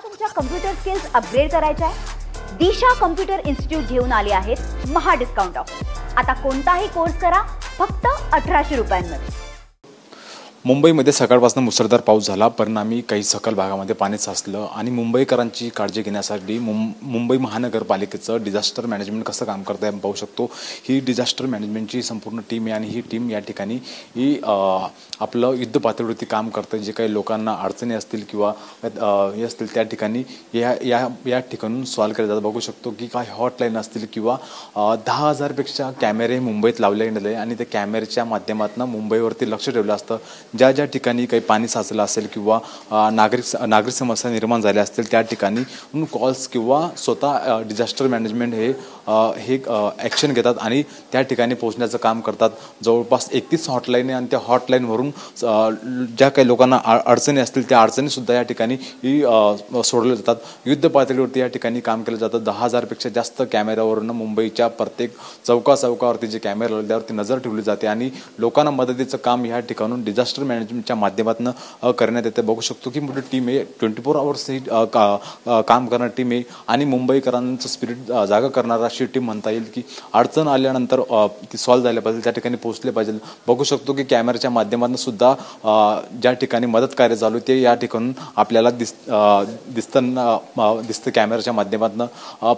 तुमच्या computer skills upgrade करायच्या आहे? दिशा कम्प्युटर इन्स्टिट्यूट घेऊन आले आहेत महा डिस्काउंट ऑफर। आता कोणताही कोर्स करा फक्त 1800 रुपयांमध्ये। मुंबईमध्ये सकाळपासून मुसळधार पाऊस झाला, परिणामी काही सखल भागामध्ये पाणी साचलं आणि मुंबईकरांची काळजी घेण्यासाठी मुंबई महानगरपालिकेचं डिझास्टर मॅनेजमेंट कसं काम करतं आहे पाहू शकतो। ही डिझास्टर मॅनेजमेंटची संपूर्ण टीम आहे आणि ही टीम या ठिकाणी ही आपलं युद्ध पातळीवरती काम करते। जे काही लोकांना अडचणी असतील किंवा हे असतील त्या ठिकाणी या ठिकाणून सॉल्व केलं जातं। बघू शकतो की काही हॉटलाईन असतील किंवा 10,000पेक्षा कॅमेरे मुंबईत लावले गेले आणि त्या कॅमेऱ्याच्या माध्यमातून मुंबईवरती लक्ष ठेवलं असतं। ज्या ज्या ठिकाणी काही पाणी साचलं असेल किंवा नागरिक समस्या निर्माण झाल्या असतील त्या ठिकाणी कॉल्स किंवा स्वतः डिझास्टर मॅनेजमेंट हे ॲक्शन घेतात आणि त्या ठिकाणी पोहोचण्याचं काम करतात। जवळपास 31 हॉटलाईन आहे आणि त्या हॉटलाईनवरून ज्या काही लोकांना अडचणी असतील त्या अडचणीसुद्धा या ठिकाणी सोडवल्या जातात। युद्ध पातळीवरती या ठिकाणी काम केलं जातं। 10,000पेक्षा जास्त कॅमेऱ्यावरून मुंबईच्या प्रत्येक चौकावरती जे कॅमेरे लावले त्यावरती नजर ठेवली जाते आणि लोकांना मदतीचं काम या ठिकाणून डिझास्टर मॅनेजमेंटच्या माध्यमातून करण्यात येते। बघू शकतो की मोठी टीम आहे, 24 आवर्स ही काम करणारी टीम आहे आणि मुंबईकरांचं स्पिरिट जागा करणारा अशी टीम म्हणता येईल की अडचण आल्यानंतर ती सॉल्व्ह झाल्या पाहिजे, त्या ठिकाणी पोहोचले पाहिजे। बघू शकतो की कॅमेऱ्याच्या माध्यमातून सुद्धा ज्या ठिकाणी मदत कार्य चालू ते या ठिकाणून आपल्याला दिसतं कॅमेऱ्याच्या माध्यमातून।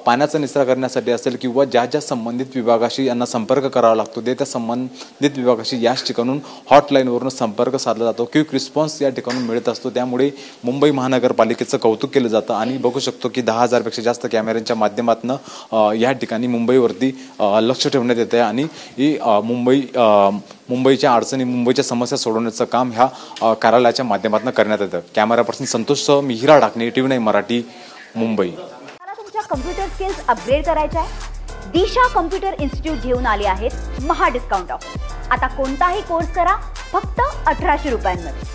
पाण्याचा निचरा करण्यासाठी असेल किंवा ज्या ज्या संबंधित विभागाशी यांना संपर्क करावा लागतो ते त्या संबंधित विभागाशी याच ठिकाणून हॉटलाईनवरून संपर्क साधला जातो। क्विक रिस्पॉन्स या ठिकाणून मिळत असतो, त्यामुळे मुंबई महानगरपालिकेचं कौतुक केलं जातं आणि बघू शकतो की 10,000पेक्षा जास्त कॅमेऱ्यांच्या माध्यमातून या ठिकाणी मुंबईवरती लक्ष ठेवण्यात येते आणि ही मुंबईच्या अडचणी मुंबईच्या समस्या सोडवण्याचं काम ह्या कार्यालयाच्या माध्यमातून करण्यात येतं। Camera person Santosh Mihira Dhakane, TV9 Marathi, Mumbai. मला तुमच्या कम्प्युटर स्किल्स अपग्रेड करायच्या आहे? दिशा कम्प्युटर इन्स्टिट्यूट घेऊन आले आहेत महा डिस्काउंट ऑफर। आता कोणताही कोर्स करा फक्त 1800 रुपयांमध्ये।